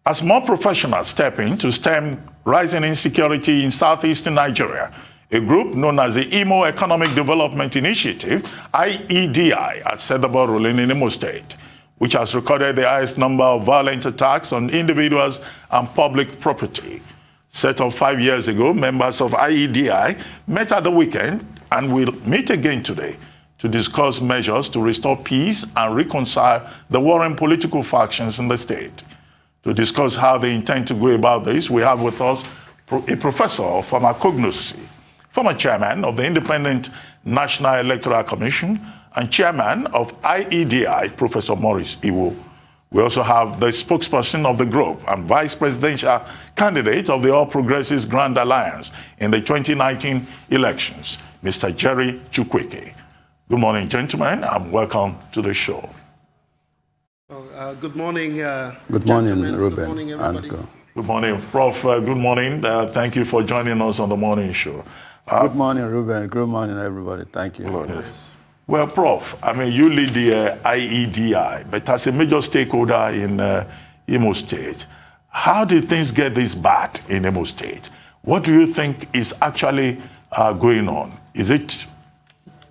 As more professionals step in to stem rising insecurity in Southeastern Nigeria, a group known as the Imo Economic Development Initiative, IEDI, has set about ruling in Imo State, which has recorded the highest number of violent attacks on individuals and public property. Set up 5 years ago, members of IEDI met at the weekend and will meet again today to discuss measures to restore peace and reconcile the warring political factions in the state. To discuss how they intend to go about this, we have with us a Professor of Pharmacognosy, former Chairman of the Independent National Electoral Commission, and Chairman of IEDI, Professor Maurice Iwu. We also have the spokesperson of the group and Vice Presidential candidate of the All Progressives Grand Alliance in the 2019 elections, Mr. Jerry Chukwueke. Good morning, gentlemen, and welcome to the show. Good morning. Good morning, Ruben. Good morning, everybody. Good morning, Prof. Good morning. Thank you for joining us on the morning show. Good morning, Ruben. Good morning, everybody. Thank you. Yes. Well, Prof, I mean, you lead the IEDI, but as a major stakeholder in Imo State, how did things get this bad in Imo State? What do you think is actually going on? Is it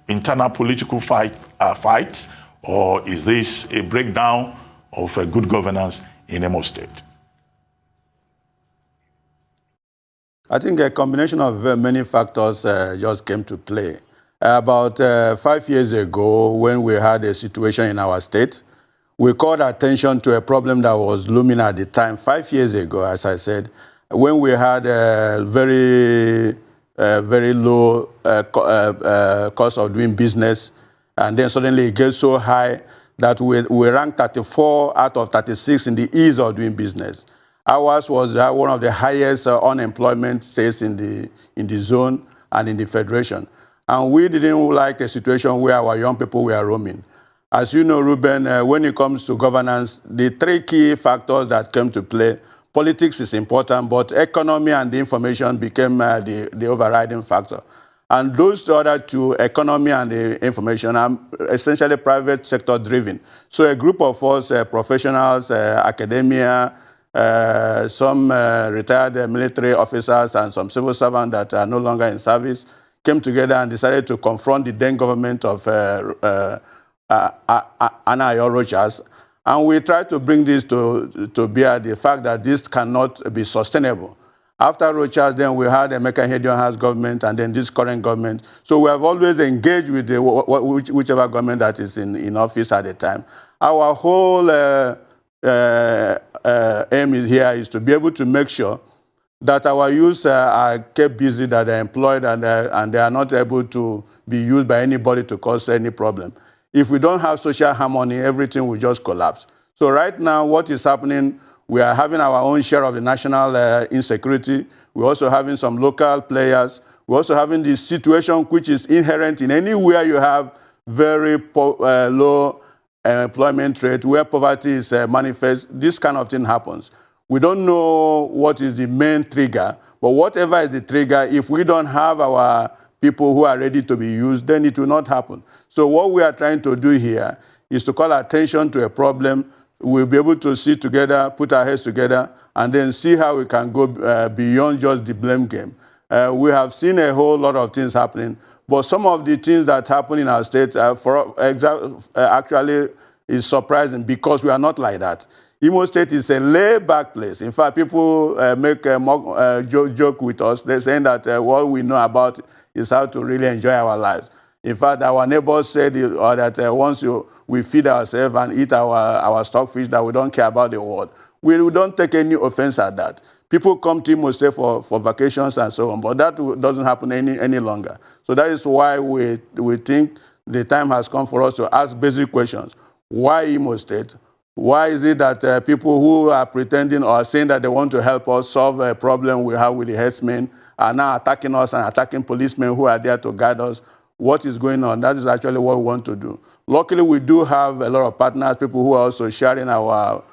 internal political fights, or is this a breakdown of good governance in Imo State? I think a combination of many factors just came to play. About 5 years ago, when we had a situation in our state, we called attention to a problem that was looming at the time, 5 years ago, as I said, when we had a very low cost of doing business, and then suddenly it gets so high that we ranked 34 out of 36 in the ease of doing business. Ours was one of the highest unemployment states in the zone and in the federation. And we didn't like a situation where our young people were roaming. As you know, Ruben, when it comes to governance, the three key factors that came to play, politics is important, but economy and the information became the overriding factor. And those other two, economy and the information, are essentially private sector driven. So a group of us, professionals, academia, some retired military officers and some civil servants that are no longer in service, came together and decided to confront the then government of Anayo Rochas. And we tried to bring this to bear the fact that this cannot be sustainable. After Rochas, then we had a Mekahedion government and then this current government. So we have always engaged with whichever government that is in office at the time. Our whole aim here is to be able to make sure that our youth are kept busy, that they're employed, and they are not able to be used by anybody to cause any problem. If we don't have social harmony, everything will just collapse. So right now, what is happening, we are having our own share of the national insecurity. We're also having some local players. We're also having this situation which is inherent in anywhere you have very low employment rate, where poverty is manifest. This kind of thing happens. We don't know what is the main trigger, but whatever is the trigger, if we don't have our people who are ready to be used, then it will not happen. So what we are trying to do here is to call attention to a problem. We'll be able to sit together, put our heads together, and then see how we can go beyond just the blame game. We have seen a whole lot of things happening, but some of the things that happen in our state actually is surprising because we are not like that. Imo State is a laid-back place. In fact, people make a joke with us. They're saying that what we know about is how to really enjoy our lives. In fact, our neighbors said that once we feed ourselves and eat our stockfish, that we don't care about the world. We don't take any offense at that. People come to Imo State for vacations and so on, but that doesn't happen any longer. So that is why we think the time has come for us to ask basic questions. Why Imo State? Why is it that people who are pretending or saying that they want to help us solve a problem we have with the herdsmen are now attacking us and attacking policemen who are there to guide us? What is going on? That is actually what we want to do. Luckily, we do have a lot of partners, people who are also sharing our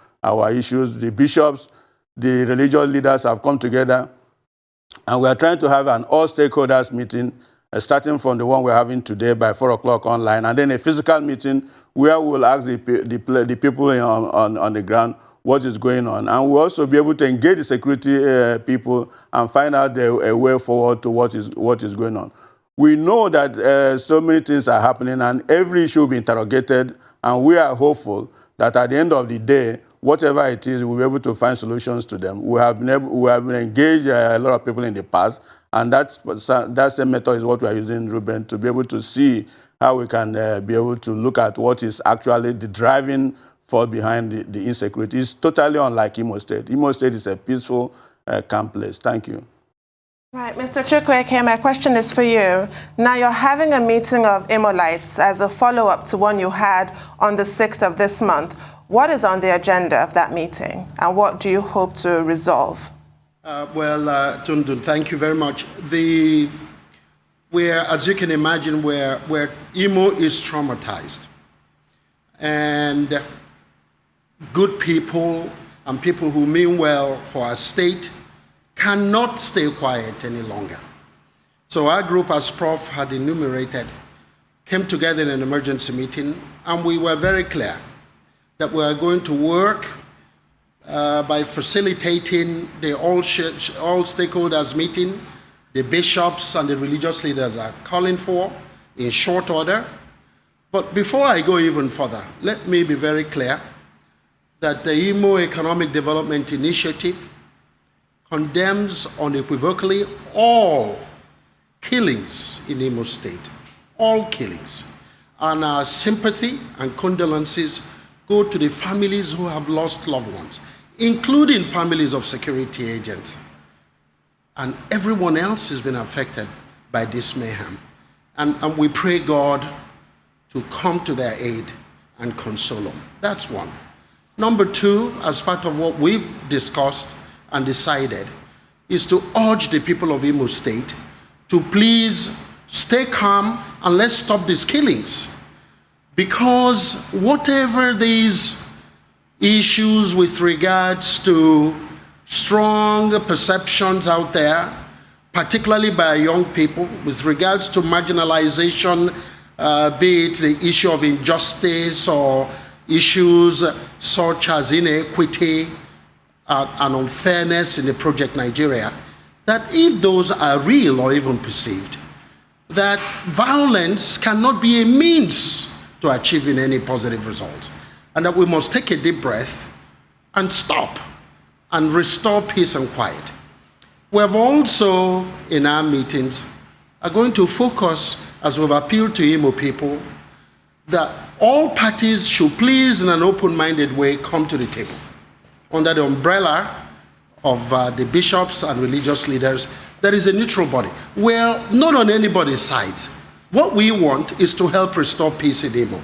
issues. The bishops, the religious leaders have come together, and we are trying to have an all-stakeholders meeting, starting from the one we're having today by 4 o'clock online, and then a physical meeting where we'll ask the people on the ground what is going on. And we'll also be able to engage the security people and find out a way forward to what is going on. We know that so many things are happening and every issue will be interrogated, and we are hopeful that at the end of the day, whatever it is, we'll be able to find solutions to them. We have been engaged a lot of people in the past, and that same method is what we are using, Ruben, to be able to see how we can be able to look at what is actually the driving force behind the insecurity. It's totally unlike Imo State. Imo State is a peaceful, calm place. Thank you. Right, Mr. Chukwueke, my question is for you. Now you're having a meeting of Imolites as a follow-up to one you had on the 6th of this month. What is on the agenda of that meeting, and what do you hope to resolve? Tundun, thank you very much. As you can imagine, where Imo is traumatized, and good people and people who mean well for our state cannot stay quiet any longer. So our group, as Prof had enumerated, came together in an emergency meeting, and we were very clear that we are going to work by facilitating the all stakeholders meeting, the bishops and the religious leaders are calling for in short order. But before I go even further, let me be very clear that the Imo Economic Development Initiative condemns unequivocally all killings in Imo State, all killings. And our sympathy and condolences go to the families who have lost loved ones, including families of security agents. And everyone else has been affected by this mayhem. And we pray God to come to their aid and console them. That's one. Number two, as part of what we've discussed and decided, is to urge the people of Imo State to please stay calm and let's stop these killings. Because whatever these issues with regards to strong perceptions out there, particularly by young people, with regards to marginalization, be it the issue of injustice or issues such as inequity and unfairness in the Project Nigeria, that if those are real or even perceived, that violence cannot be a means to achieving any positive results, and that we must take a deep breath and stop and restore peace and quiet. We have also, in our meetings, are going to focus, as we've appealed to Imo people, that all parties should please, in an open-minded way, come to the table under the umbrella of the bishops and religious leaders. There is a neutral body. Well, not on anybody's sides. What we want is to help restore peace in Imo.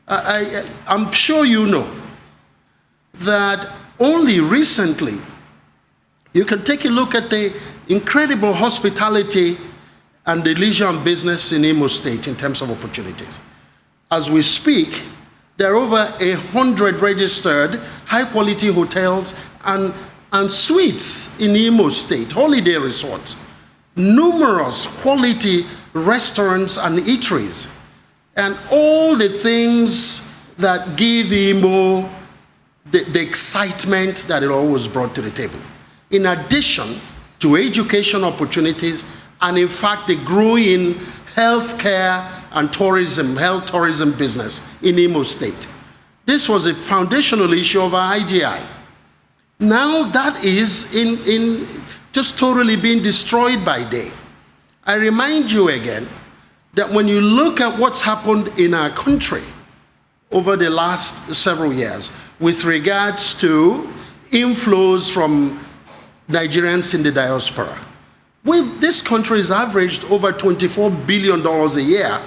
I'm sure you know that only recently, you can take a look at the incredible hospitality and the leisure and business in Imo State in terms of opportunities. As we speak, there are over 100 registered high-quality hotels and suites in Imo State, holiday resorts, numerous quality restaurants and eateries, and all the things that give Imo the excitement that it always brought to the table. In addition to education opportunities, and in fact the growing healthcare and tourism, health tourism business in Imo State. This was a foundational issue of our IEDI. Now that is just totally being destroyed by day. I remind you again that when you look at what's happened in our country over the last several years with regards to inflows from Nigerians in the diaspora, this country has averaged over $24 billion a year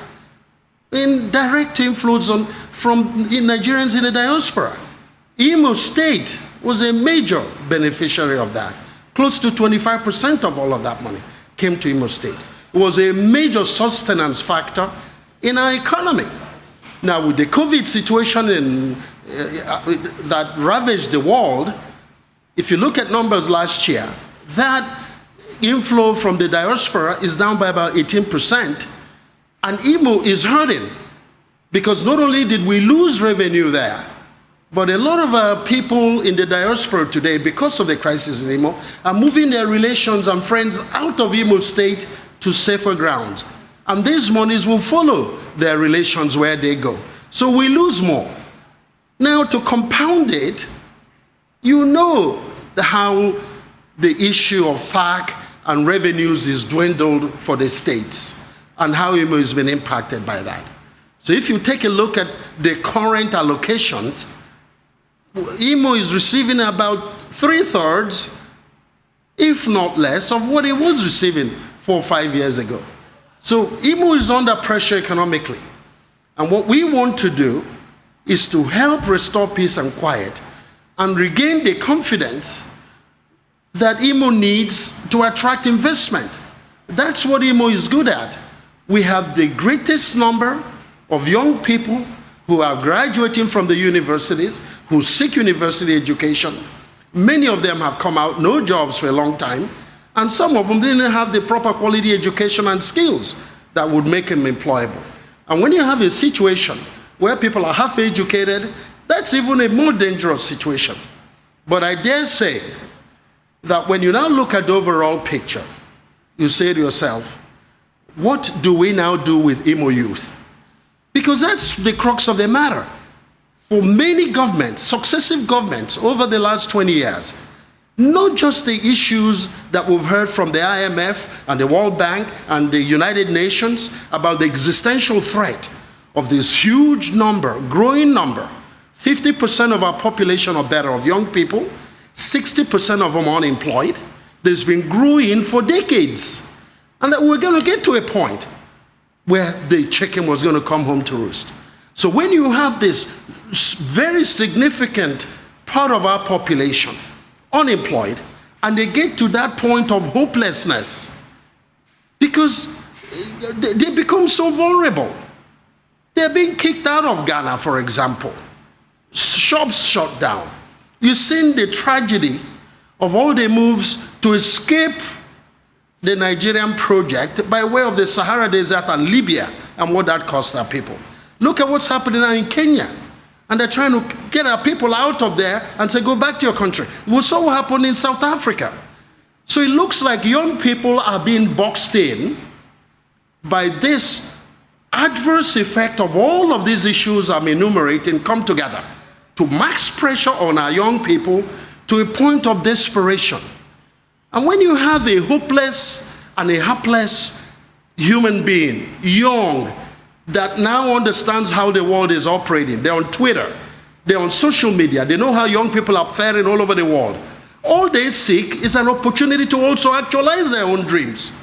in direct inflows from Nigerians in the diaspora. Imo State was a major beneficiary of that. Close to 25% of all of that money came to Imo State. It was a major sustenance factor in our economy. Now, with the COVID situation that ravaged the world, if you look at numbers last year, that inflow from the diaspora is down by about 18%, and Imo is hurting because not only did we lose revenue there, But a lot of people in the diaspora today, because of the crisis in Imo, are moving their relations and friends out of Imo State to safer grounds. And these monies will follow their relations where they go. So we lose more. Now, to compound it, you know how the issue of FAC and revenues is dwindled for the states and how Imo has been impacted by that. So if you take a look at the current allocations, Imo is receiving about 3/3, if not less, of what it was receiving 4 or 5 years ago. So Imo is under pressure economically. And what we want to do is to help restore peace and quiet and regain the confidence that Imo needs to attract investment. That's what Imo is good at. We have the greatest number of young people who are graduating from the universities, who seek university education. Many of them have come out, no jobs for a long time, and some of them didn't have the proper quality education and skills that would make them employable. And when you have a situation where people are half educated, that's even a more dangerous situation. But I dare say that when you now look at the overall picture, you say to yourself, what do we now do with Imo youth? Because that's the crux of the matter. For many governments, successive governments over the last 20 years, not just the issues that we've heard from the IMF and the World Bank and the United Nations about the existential threat of this huge number, growing number, 50% of our population or better of young people, 60% of them unemployed. There's been growing for decades. And that we're going to get to a point where the chicken was going to come home to roost. So when you have this very significant part of our population unemployed, and they get to that point of hopelessness because they become so vulnerable. They're being kicked out of Ghana, for example. Shops shut down. You've seen the tragedy of all the moves to escape the Nigerian project by way of the Sahara Desert and Libya and what that cost our people. Look at what's happening now in Kenya. And they're trying to get our people out of there and say, go back to your country. We saw what happened in South Africa. So it looks like young people are being boxed in by this adverse effect of all of these issues I'm enumerating come together to max pressure on our young people to a point of desperation. And when you have a hopeless and a helpless human being, young, that now understands how the world is operating, they're on Twitter, they're on social media, they know how young people are faring all over the world. All they seek is an opportunity to also actualize their own dreams.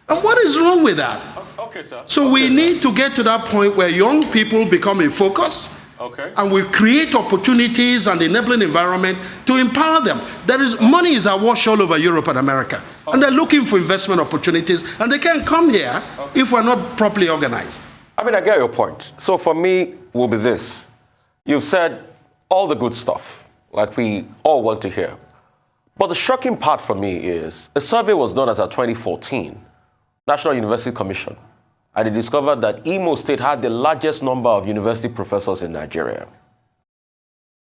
And what is wrong with that? Okay, sir. So we need to get to that point where young people become a focus. Okay. And we create opportunities and enabling environment to empower them. Money is awash all over Europe and America. Okay. And they're looking for investment opportunities, and they can't come here if we're not properly organized. I mean, I get your point. So for me, will be this. You've said all the good stuff, like we all want to hear. But the shocking part for me is a survey was done as a 2014 National University Commission, and they discovered that Imo State had the largest number of university professors in Nigeria.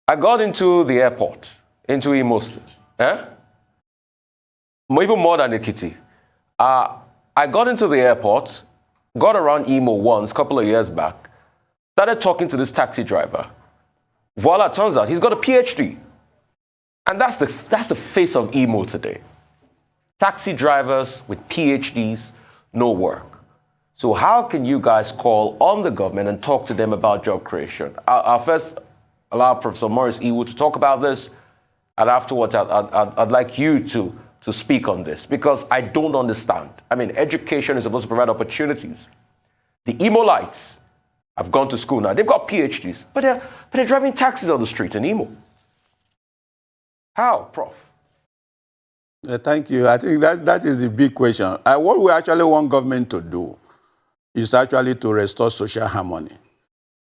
I got into the airport, into Imo State, even more than Ekiti. I got into the airport, got around Imo once, a couple of years back, started talking to this taxi driver. Voila, turns out he's got a PhD. And that's the face of Imo today. Taxi drivers with PhDs, no work. So how can you guys call on the government and talk to them about job creation? I'll first allow Professor Maurice Iwu to talk about this, and afterwards I'd like you to speak on this, because I don't understand. I mean, education is supposed to provide opportunities. The Imolites have gone to school now. They've got PhDs, but they're driving taxis on the streets in Imo. How, Prof? Thank you. I think that is the big question. What we actually want government to do is actually to restore social harmony.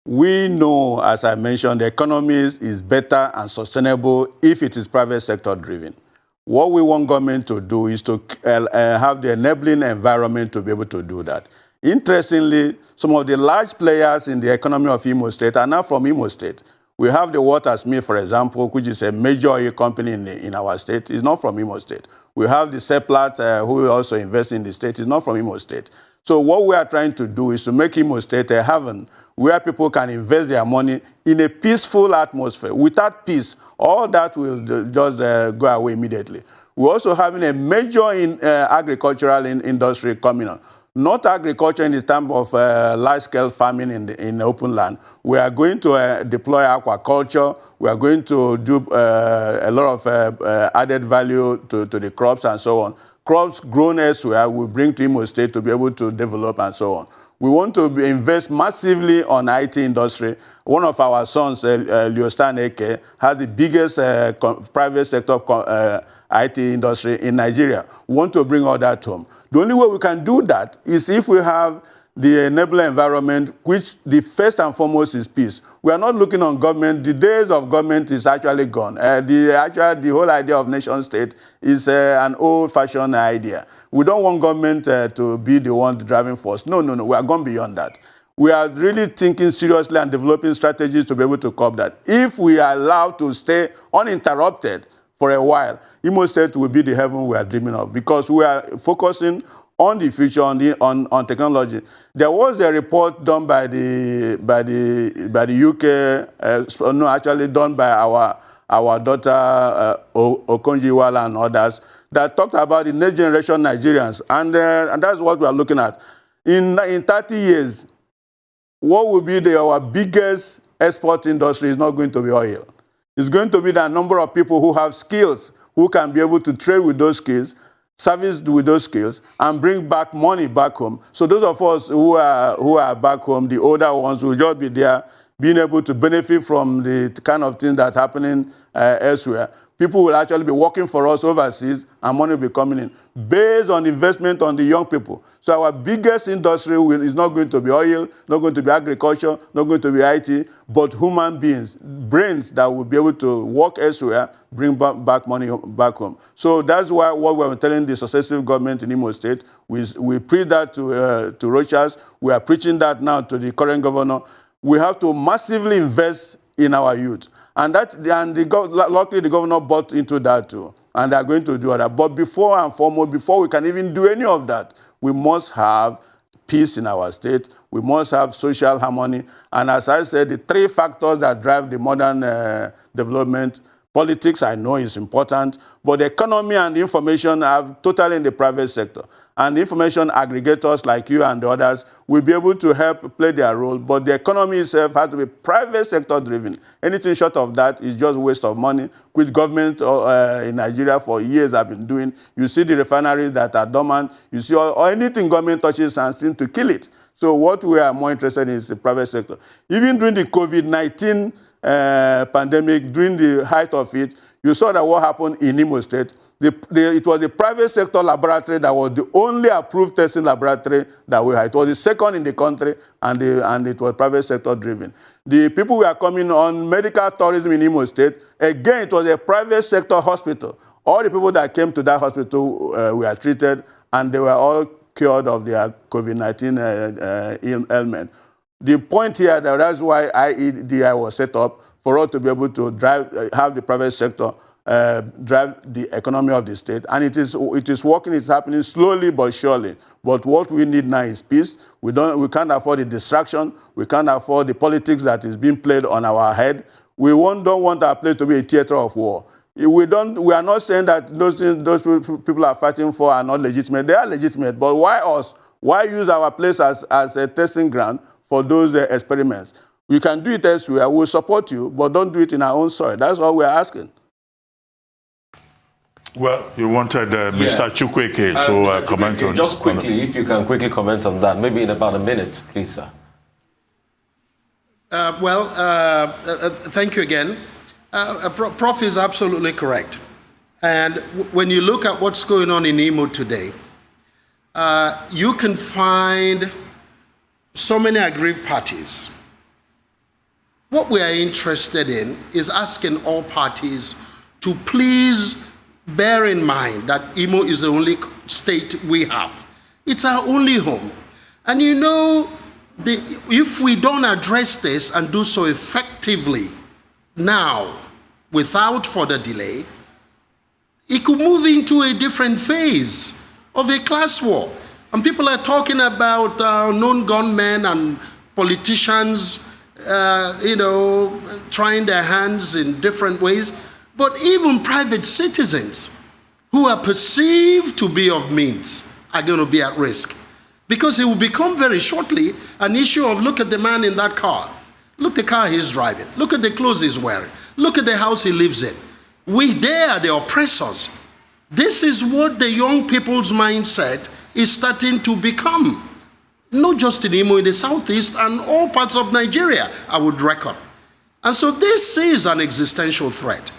We know, as I mentioned, the economy is better and sustainable if it is private sector driven. What we want government to do is to have the enabling environment to be able to do that. Interestingly, some of the large players in the economy of Imo State are now from Imo State. We have the Watersmith, for example, which is a major oil company in our state. It's not from Imo State. We have the Seplat, who also invests in the state. It's not from Imo State. So what we are trying to do is to make Imo State a haven where people can invest their money in a peaceful atmosphere. Without peace, all that will just go away immediately. We're also having a major agricultural industry coming on. Not agriculture in the terms of large-scale farming in the open land. We are going to deploy aquaculture. We are going to do a lot of added value to the crops and so on. Crops grown elsewhere we bring to Imo State to be able to develop and so on. We want to invest massively on IT industry. One of our sons, Leostan Eke, has the biggest private sector IT industry in Nigeria. We want to bring all that home. The only way we can do that is if we have the enabling environment, which the first and foremost is peace. We are not looking on government. The days of government is actually gone. The whole idea of nation state is an old-fashioned idea. We don't want government to be the one driving force. No. We are gone beyond that. We are really thinking seriously and developing strategies to be able to curb that. If we are allowed to stay uninterrupted for a while, Imo State will be the heaven we are dreaming of, because we are focusing on the future, on technology. There was a report done by the UK, actually done by our daughter Okonjo-Iweala and others, that talked about the next generation Nigerians, and that's what we are looking at. In 30 years, what will be our biggest export industry is not going to be oil. It's going to be the number of people who have skills, who can be able to trade with those skills, service with those skills, and bring back money back home. So those of us who are back home, the older ones, will just be there, being able to benefit from the kind of things that's happening elsewhere. People will actually be working for us overseas, and money will be coming in based on investment on the young people. So our biggest industry is not going to be oil, not going to be agriculture, not going to be IT, but human beings, brains that will be able to work elsewhere, bring back money back home. So that's why what we're telling the successive government in Imo State, we preach that to Rochas. We are preaching that now to the current governor. We have to massively invest in our youth. Luckily the governor bought into that too, and they're going to do that. But before and foremost, before we can even do any of that, we must have peace in our state. We must have social harmony. And as I said, the three factors that drive the modern development: politics, I know, is important, but the economy and the information are totally in the private sector. And the information aggregators like you and the others will be able to help play their role, but the economy itself has to be private sector driven. Anything short of that is just waste of money, which government in Nigeria for years have been doing. You see the refineries that are dormant, you see or anything government touches and seems to kill it. So what we are more interested in is the private sector. Even during the COVID-19 pandemic, during the height of it, you saw that what happened in Imo State. It was the private sector laboratory that was the only approved testing laboratory that we had. It was the second in the country, and it was private sector driven. The people who are coming on medical tourism in Imo State, again, it was a private sector hospital. All the people that came to that hospital were treated, and they were all cured of their COVID-19 ailment. The point here, that's why IEDI was set up, for us to be able to have the private sector drive the economy of the state. And it is working, it's happening slowly but surely. But what we need now is peace. We can't afford the distraction. We can't afford the politics that is being played on our head. We don't want our place to be a theater of war. We are not saying that those people are fighting for are not legitimate. They are legitimate, but why us? Why use our place as a testing ground for those experiments? We can do it elsewhere. We'll support you, but don't do it in our own soil. That's all we're asking. Well, you wanted Mr. Chukwueke to comment on... Just quickly, if you can quickly comment on that, maybe in about a minute, please, sir. Thank you again. Prof is absolutely correct. And when you look at what's going on in Imo today, you can find so many aggrieved parties. What we are interested in is asking all parties to please bear in mind that Imo is the only state we have. It's our only home. And you know, if we don't address this and do so effectively, now, without further delay, it could move into a different phase of a class war. And people are talking about known gunmen and politicians, trying their hands in different ways. But even private citizens who are perceived to be of means are going to be at risk. Because it will become very shortly an issue of, look at the man in that car. Look at the car he's driving. Look at the clothes he's wearing. Look at the house he lives in. They are the oppressors. This is what the young people's mindset is starting to become. Not just in Imo, in the Southeast and all parts of Nigeria, I would reckon. And so this is an existential threat.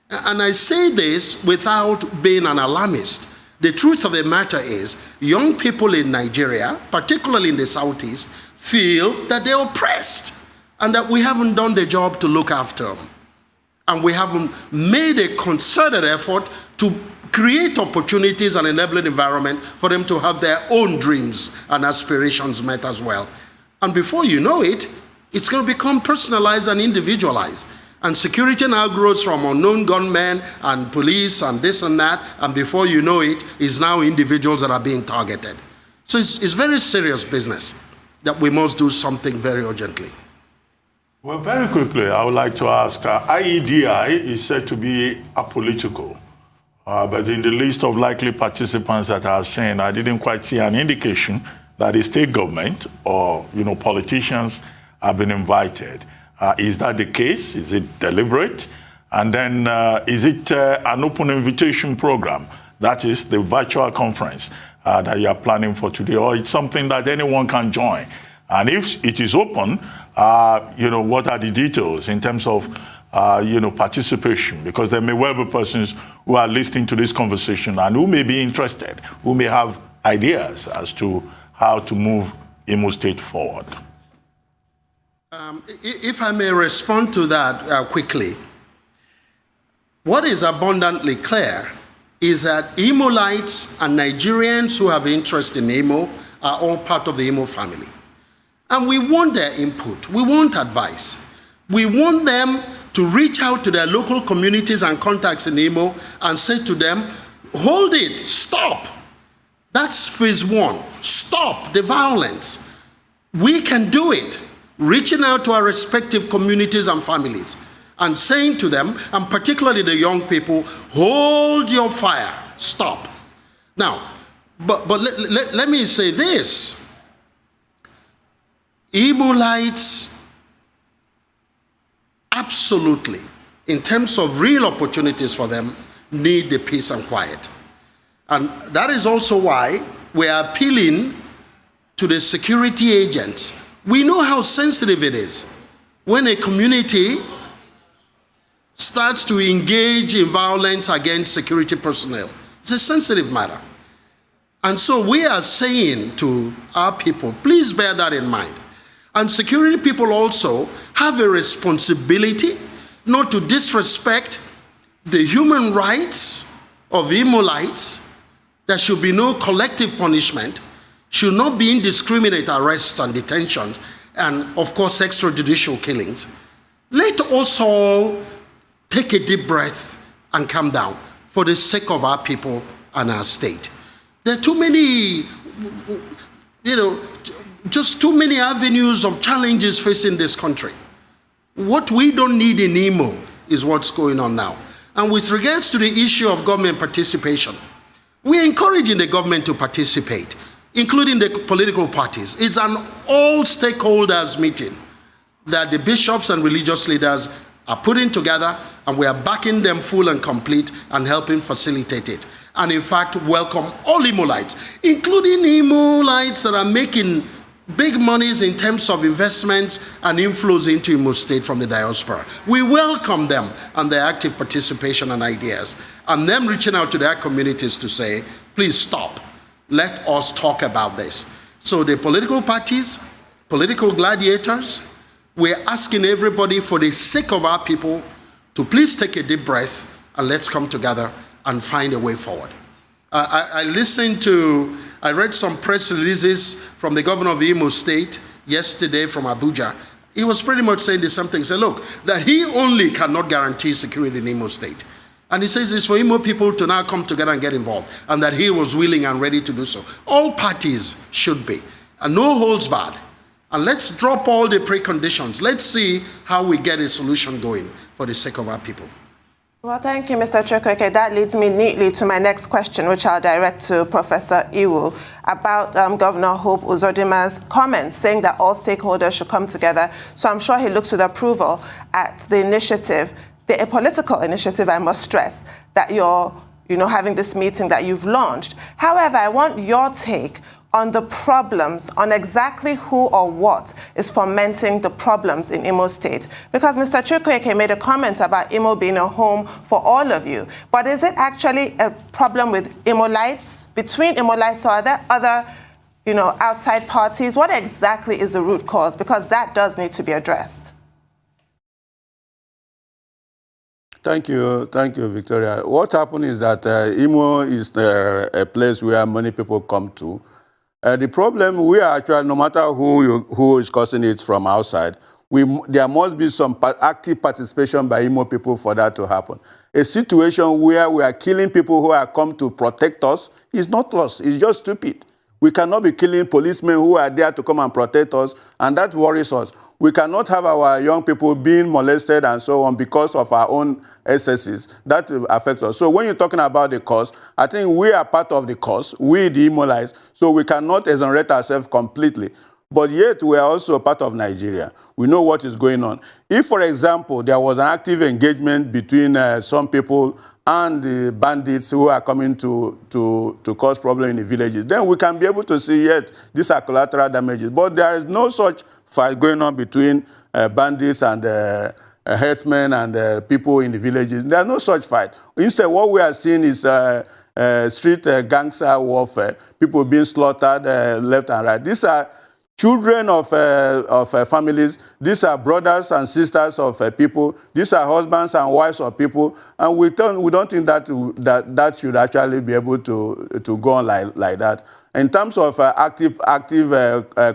And I say this without being an alarmist. The truth of the matter is, young people in Nigeria, particularly in the Southeast, feel that they're oppressed and that we haven't done the job to look after them. And we haven't made a concerted effort to create opportunities and enabling environment for them to have their own dreams and aspirations met as well. And before you know it, it's going to become personalized and individualized. And security now grows from unknown gunmen and police and this and that, and before you know it, is now individuals that are being targeted. So it's very serious business that we must do something very urgently. Well, very quickly, I would like to ask, IEDI is said to be apolitical, but in the list of likely participants that I've seen, I didn't quite see an indication that the state government or politicians have been invited. Is that the case? Is it deliberate? And then is it an open invitation program? That is the virtual conference that you are planning for today, or it's something that anyone can join? And if it is open, what are the details in terms of participation? Because there may well be persons who are listening to this conversation and who may be interested, who may have ideas as to how to move Imo State forward. If I may respond to that quickly, what is abundantly clear is that Imolites and Nigerians who have interest in Imo are all part of the Imo family. And we want their input, we want advice. We want them to reach out to their local communities and contacts in Imo and say to them, hold it, stop. That's phase one, stop the violence. We can do it. Reaching out to our respective communities and families and saying to them, and particularly the young people, hold your fire, stop. Now, but let me say this. Imolites, absolutely, in terms of real opportunities for them, need the peace and quiet. And that is also why we are appealing to the security agents. We know how sensitive it is when a community starts to engage in violence against security personnel. It's a sensitive matter. And so we are saying to our people, please bear that in mind. And security people also have a responsibility not to disrespect the human rights of Imolites. There should be no collective punishment, should not be indiscriminate arrests and detentions, and of course extrajudicial killings. Let us all take a deep breath and calm down for the sake of our people and our state. There are too many, just too many avenues of challenges facing this country. What we don't need in Imo is what's going on now. And with regards to the issue of government participation, we're encouraging the government to participate, including the political parties. It's an all stakeholders meeting that the bishops and religious leaders are putting together, and we are backing them full and complete and helping facilitate it. And in fact, welcome all Imolites, including Imolites that are making big monies in terms of investments and inflows into Imo State from the diaspora. We welcome them and their active participation and ideas, and them reaching out to their communities to say, please stop. Let us talk about this. So the political parties, political gladiators, we're asking everybody for the sake of our people to please take a deep breath and let's come together and find a way forward. I read some press releases from the governor of Imo State yesterday from Abuja, he was pretty much saying the same thing. He said, look, that he only cannot guarantee security in Imo State. And he says it's for Imo people to now come together and get involved, and that he was willing and ready to do so. All parties should be, and no holds barred. And let's drop all the preconditions. Let's see how we get a solution going for the sake of our people. Well, thank you, Mr. Chukwueke. That leads me neatly to my next question, which I'll direct to Professor Iwu, about Governor Hope Uzodima's comments saying that all stakeholders should come together. So I'm sure he looks with approval at the initiative, a political initiative, I must stress, that you're having this meeting that you've launched. However, I want your take on the problems, on exactly who or what is fomenting the problems in Imo State. Because Mr. Chukwueke made a comment about Imo being a home for all of you. But is it actually a problem with Imolites, between Imolites, or are there other outside parties? What exactly is the root cause? Because that does need to be addressed. Thank you, Victoria. What happened is that Imo is a place where many people come to. The problem, we are actually, no matter who is causing it from outside, there must be some active participation by Imo people for that to happen. A situation where we are killing people who have come to protect us is not us, it's just stupid. We cannot be killing policemen who are there to come and protect us, and that worries us. We cannot have our young people being molested and so on because of our own excesses. That affects us. So when you're talking about the cause, I think we are part of the cause, we the Imolites, so we cannot exonerate ourselves completely. But yet we are also part of Nigeria. We know what is going on. If, for example, there was an active engagement between some people and the bandits who are coming to cause problems in the villages, then we can be able to see, yet these are collateral damages. But there is no such fight going on between bandits and herdsmen and people in the villages. There are no such fight. Instead, what we are seeing is street gangster warfare, people being slaughtered left and right. These are children of families. These are brothers and sisters of people. These are husbands and wives of people. And we don't think that should actually be able to go on like that. In terms of active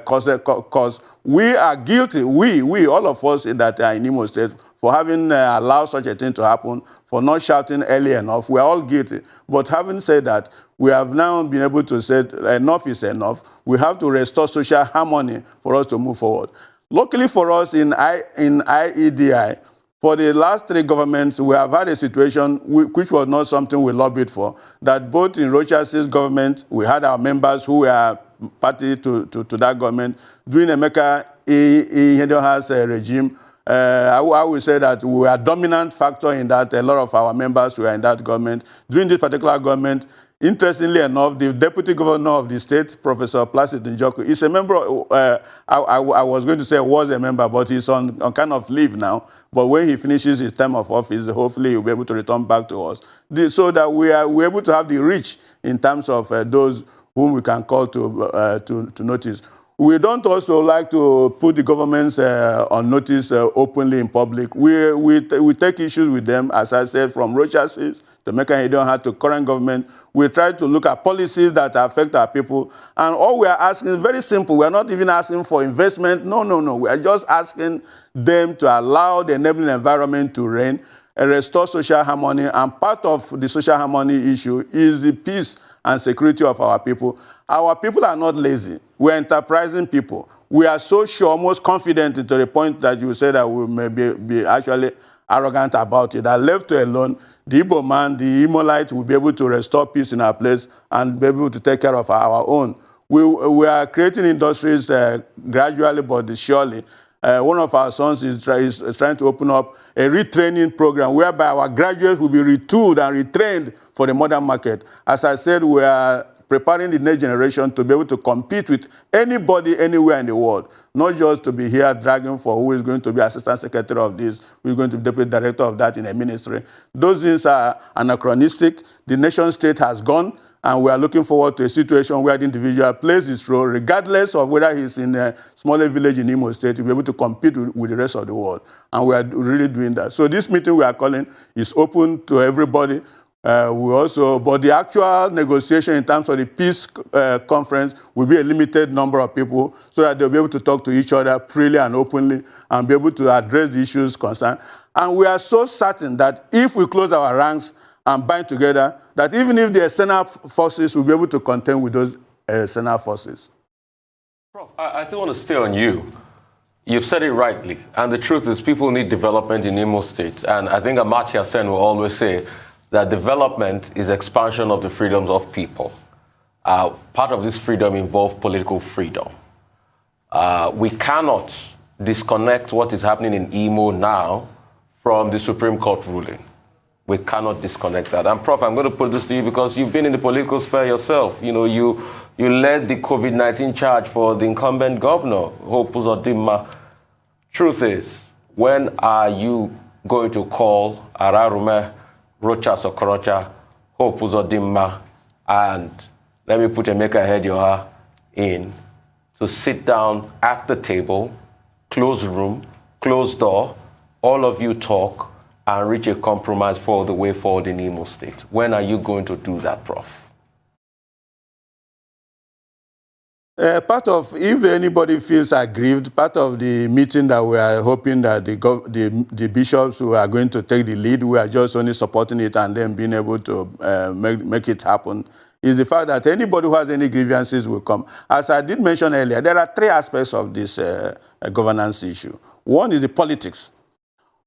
cause, we are guilty, we, all of us that are in Imo State, for having allowed such a thing to happen, for not shouting early enough. We are all guilty. But having said that, we have now been able to say enough is enough. We have to restore social harmony for us to move forward. Luckily for us in IEDI, for the last 3 governments, we have had a situation which was not something we lobbied for, that both in Rocha's government, we had our members who were party to that government. During Emeka Ihedioha's regime, I would say that we were a dominant factor in that. A lot of our members were in that government. During this particular government, interestingly enough, the deputy governor of the state, Professor Njoku, is a member. I was going to say was a member, but he's on kind of leave now. But when he finishes his term of office, hopefully he'll be able to return back to us, so that we're able to have the reach in terms of those whom we can call to notice. We don't also like to put the governments on notice openly in public. We take issues with them, as I said, from Rocha's to Emeka Ihedioha to current government. We try to look at policies that affect our people. And all we are asking is very simple. We are not even asking for investment. No. We are just asking them to allow the enabling environment to reign, restore social harmony. And part of the social harmony issue is the peace and security of our people. Our people are not lazy. We are enterprising people. We are so sure, almost confident to the point that you say that we may be actually arrogant about it. That left alone, the Igbo man, the Imolite will be able to restore peace in our place and be able to take care of our own. We are creating industries gradually but surely. One of our sons is trying to open up a retraining program whereby our graduates will be retooled and retrained for the modern market. As I said, we are preparing the next generation to be able to compete with anybody anywhere in the world, not just to be here dragging for who is going to be assistant secretary of this, who is going to be deputy director of that in a ministry. Those things are anachronistic. The nation state has gone, and we are looking forward to a situation where the individual plays his role, regardless of whether he's in a smaller village in Imo State, to be able to compete with the rest of the world. And we are really doing that. So this meeting we are calling is open to everybody. But the actual negotiation in terms of the peace conference will be a limited number of people so that they'll be able to talk to each other freely and openly and be able to address the issues concerned. And we are so certain that if we close our ranks and bind together, that even if the external forces will be able to contend with those external forces. Prof, I still want to stay on you. You've said it rightly, and the truth is people need development in Imo State. And I think Amartya Sen will always say that development is expansion of the freedoms of people. Part of this freedom involves political freedom. We cannot disconnect what is happening in Imo now from the Supreme Court ruling. We cannot disconnect that. And Prof, I'm going to put this to you because you've been in the political sphere yourself. You know, you led the COVID-19 charge for the incumbent governor, Hope Uzodimma. Truth is, when are you going to call Ararume, Rocha Sokorocha, Hope Uzodimma, and let me put Emeka Hedioha in to sit down at the table, closed room, closed door, all of you talk and reach a compromise for the way forward in Imo State? When are you going to do that, Prof? If anybody feels aggrieved, part of the meeting that we are hoping that the bishops who are going to take the lead, we are just only supporting it and then being able to make it happen, is the fact that anybody who has any grievances will come. As I did mention earlier, there are three aspects of this governance issue. One is the politics.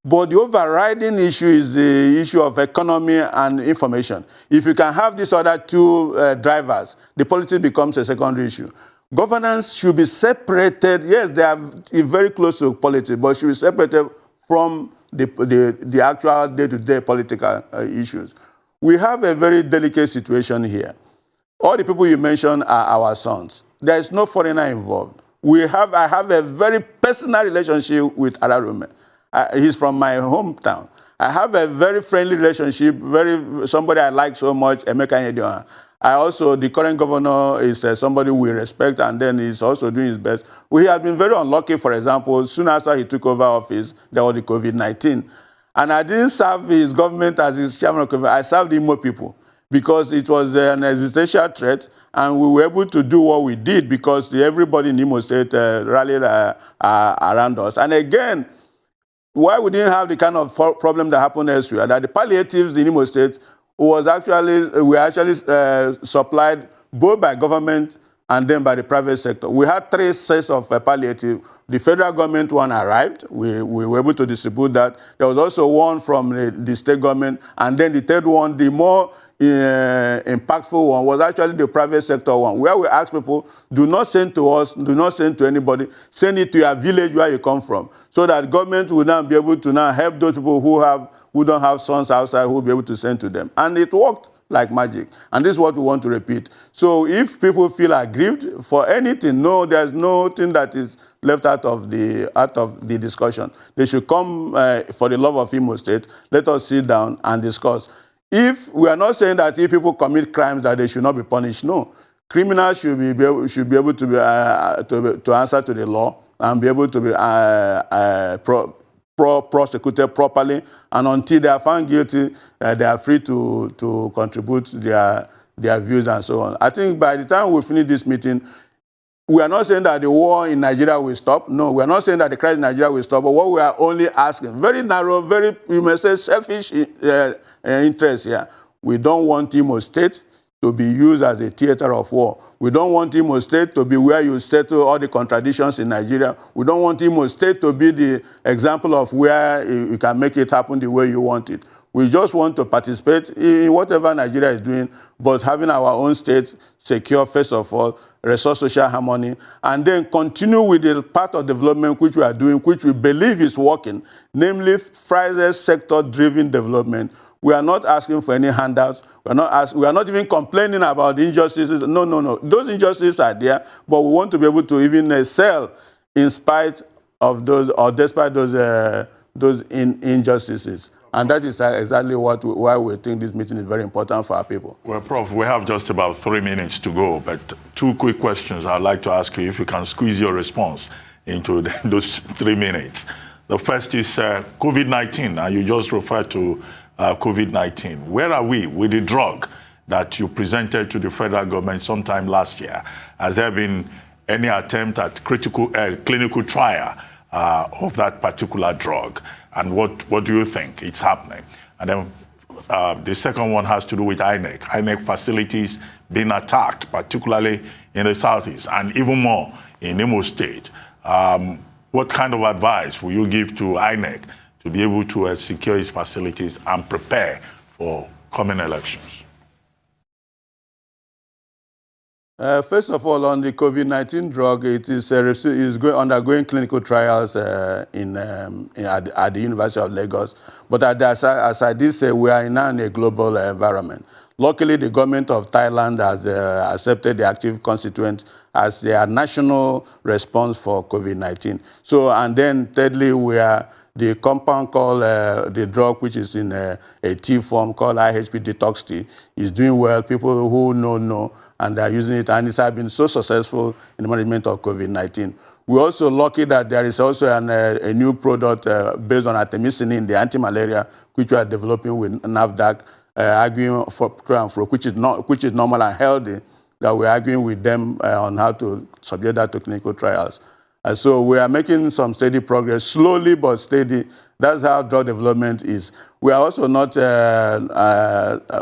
But the overriding issue is the issue of economy and information. If you can have these other two drivers, the politics becomes a secondary issue. Governance should be separated. Yes, they are very close to politics, but should be separated from the actual day-to-day political issues. We have a very delicate situation here. All the people you mentioned are our sons. There is no foreigner involved. I have a very personal relationship with Ararume. He's from my hometown. I have a very friendly relationship, somebody I like so much, Emeka Hedioha. The current governor is somebody we respect, and then he's also doing his best. We have been very unlucky, for example, soon after he took over office, there was the COVID-19. And I didn't serve his government as his chairman of government. I served the Imo people because it was an existential threat, and we were able to do what we did because everybody in Imo State rallied around us. And again, why we didn't have the kind of problem that happened elsewhere, that the palliatives in Imo State were actually supplied both by government and then by the private sector. We had 3 sets of palliative. The federal government one arrived. We were able to distribute that. There was also one from the state government. And then the third one, the more impactful one, was actually the private sector one, where we asked people, do not send to us, do not send to anybody, send it to your village where you come from, so that government will now be able to now help those people who don't have sons outside, who will be able to send to them. And it worked like magic. And this is what we want to repeat. So if people feel aggrieved for anything, no, there's nothing that is left out of the discussion. They should come for the love of Imo State. Let us sit down and discuss. If we are not saying that if people commit crimes that they should not be punished, no. Criminals should be able to answer to the law and be able to be prosecuted properly, and until they are found guilty, they are free to contribute their views and so on. I think by the time we finish this meeting, we are not saying that the war in Nigeria will stop. No, we are not saying that the crisis in Nigeria will stop, but what we are only asking, very narrow, very, you may say, selfish interest here. We don't want Imo State to be used as a theater of war. We don't want Imo State to be where you settle all the contradictions in Nigeria. We don't want Imo State to be the example of where you can make it happen the way you want it. We just want to participate in whatever Nigeria is doing, but having our own state secure, first of all, restore social harmony, and then continue with the part of development which we are doing, which we believe is working, namely private sector-driven development. We are not asking for any handouts. We are not even complaining about the injustices. No, no, no. Those injustices are there, but we want to be able to even excel in spite of those, or despite those injustices. And that is exactly why we think this meeting is very important for our people. Well, Prof, we have just about 3 minutes to go, but 2 quick questions I'd like to ask you, if you can squeeze your response into those 3 minutes. The first is COVID-19, and you just referred to COVID-19. Where are we with the drug that you presented to the federal government sometime last year? Has there been any attempt at clinical trial of that particular drug? And what do you think is happening? And then the second one has to do with INEC. INEC facilities being attacked, particularly in the Southeast, and even more in Imo State. What kind of advice will you give to INEC to be able to secure its facilities and prepare for coming elections? First of all, on the COVID-19 drug, it is undergoing clinical trials at the University of Lagos. But as I did say, we are now in a global environment. Luckily, the government of Thailand has accepted the active constituent as their national response for COVID-19. So, and then thirdly, we are the compound called the drug, which is in a tea form called IHP detox tea, is doing well. People who know, and they are using it, and it has been so successful in the management of COVID-19. We're also lucky that there is also a new product based on artemisinin, the anti-malaria, which we are developing with NAFDAC, arguing for which is normal and healthy, that we're arguing with them on how to subject that to clinical trials. So we are making some steady progress, slowly but steady. That's how drug development is. We are also not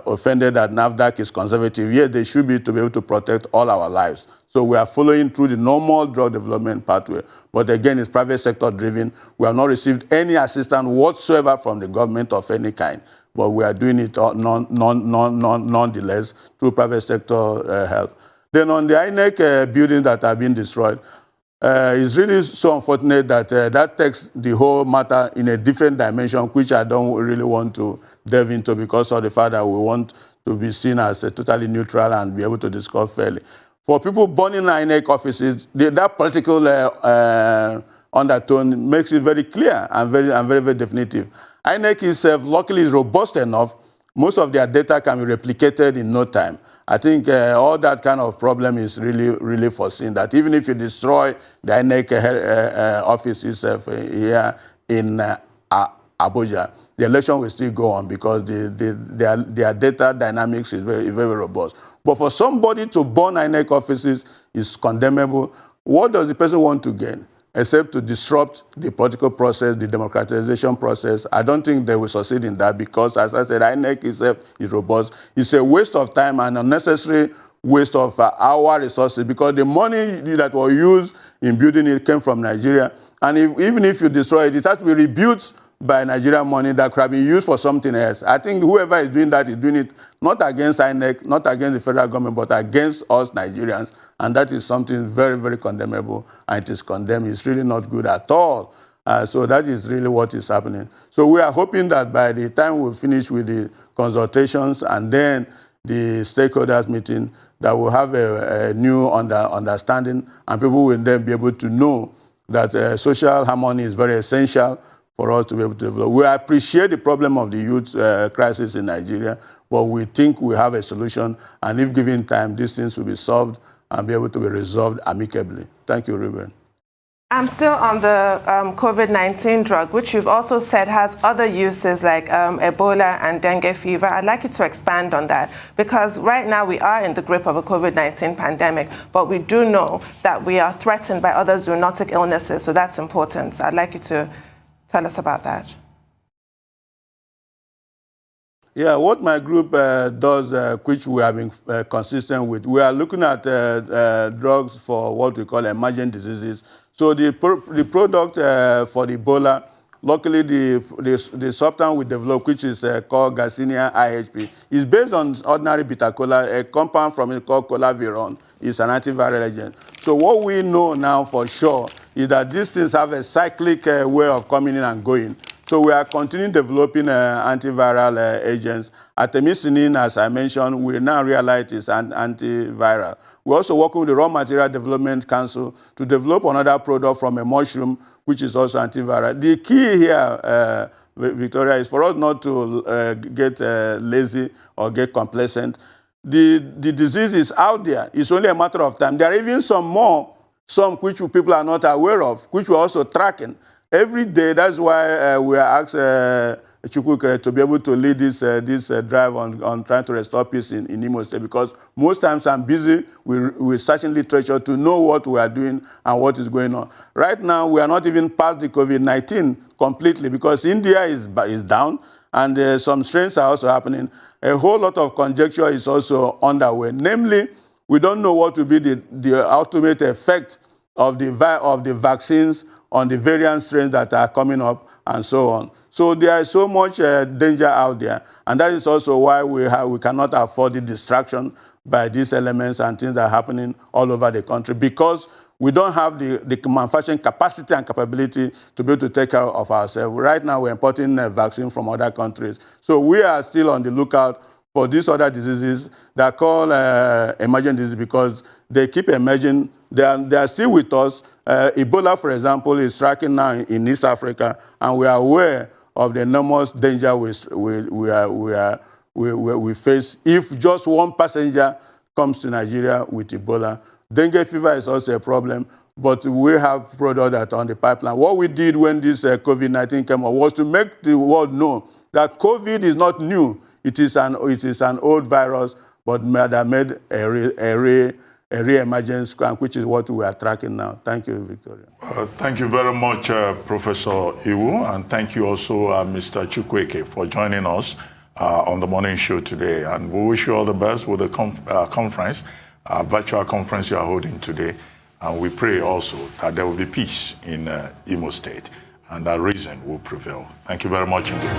offended that NAFDAC is conservative. Yes, they should be to be able to protect all our lives. So we are following through the normal drug development pathway. But again, it's private sector driven. We have not received any assistance whatsoever from the government of any kind. But we are doing it nonetheless through private sector help. Then on the INEC buildings that have been destroyed, it's really so unfortunate that that takes the whole matter in a different dimension, which I don't really want to delve into because of the fact that we want to be seen as totally neutral and be able to discuss fairly. For people born in INEC offices, that political undertone makes it very clear and very definitive. INEC itself, luckily, is robust enough. Most of their data can be replicated in no time. I think all that kind of problem is really foreseen, that even if you destroy the INEC office itself here in Abuja, the election will still go on because their data dynamics is very robust. But for somebody to burn INEC offices is condemnable. What does the person want to gain? Except to disrupt the political process, the democratization process. I don't think they will succeed in that because, as I said, INEC itself is robust. It's a waste of time and unnecessary waste of our resources because the money that was used in building it came from Nigeria. And even if you destroy it, it has to be rebuilt by Nigerian money that could have been used for something else. I think whoever is doing that is doing it not against INEC, not against the federal government, but against us Nigerians. And that is something very condemnable, and it is condemned. It's really not good at all. So that is really what is happening. So we are hoping that by the time we finish with the consultations and then the stakeholders meeting, that we'll have a new understanding, and people will then be able to know that social harmony is very essential for us to be able to develop. We appreciate the problem of the youth crisis in Nigeria, but we think we have a solution, and if given time, these things will be solved and be able to be resolved amicably. Thank you, Ruben. I'm still on the COVID-19 drug, which you've also said has other uses like Ebola and dengue fever. I'd like you to expand on that because right now we are in the grip of a COVID-19 pandemic, but we do know that we are threatened by other zoonotic illnesses, so that's important. So I'd like you to tell us about that. Yeah, what my group does, which we have been consistent with, we are looking at drugs for what we call emergent diseases. So the product for the Ebola, luckily the substance we developed, which is called Garcinia IHP, is based on ordinary beta-cola, a compound from it called colaviron. It's an antiviral agent. So what we know now for sure is that these things have a cyclic way of coming in and going. So we are continuing developing antiviral agents. Artemisinin, as I mentioned, we now realize is an antiviral. We're also working with the Raw Material Development Council to develop another product from a mushroom, which is also antiviral. The key here, Victoria, is for us not to get lazy or get complacent. The disease is out there. It's only a matter of time. There are even some which people are not aware of, which we're also tracking. Every day, that's why we are asked Chukwueke to be able to lead this drive on trying to restore peace in Imo State, because most times I'm busy with searching literature to know what we are doing and what is going on. Right now, we are not even past the COVID-19 completely, because India is down, and some strains are also happening. A whole lot of conjecture is also underway. Namely, we don't know what will be the ultimate effect of the vaccines on the variant strains that are coming up and so on. So there is so much danger out there, and that is also why we cannot afford the distraction by these elements and things that are happening all over the country, because we don't have the manufacturing capacity and capability to be able to take care of ourselves. Right now, we're importing a vaccine from other countries. So we are still on the lookout for these other diseases that are called emergent diseases, because they keep emerging. They are still with us. Ebola, for example, is striking now in East Africa, and we are aware of the enormous danger we face if just one passenger comes to Nigeria with Ebola. Dengue fever is also a problem, but we have products that are on the pipeline. What we did when this COVID-19 came up was to make the world know that COVID is not new. It is an old virus, but that made a re-emergence, which is what we are tracking now. Thank you, Victoria. Thank you very much, Professor Iwu, and thank you also, Mr. Chukwueke, for joining us on the morning show today. And we wish you all the best with the conference, virtual conference you are holding today. And we pray also that there will be peace in Imo State, and that reason will prevail. Thank you very much indeed.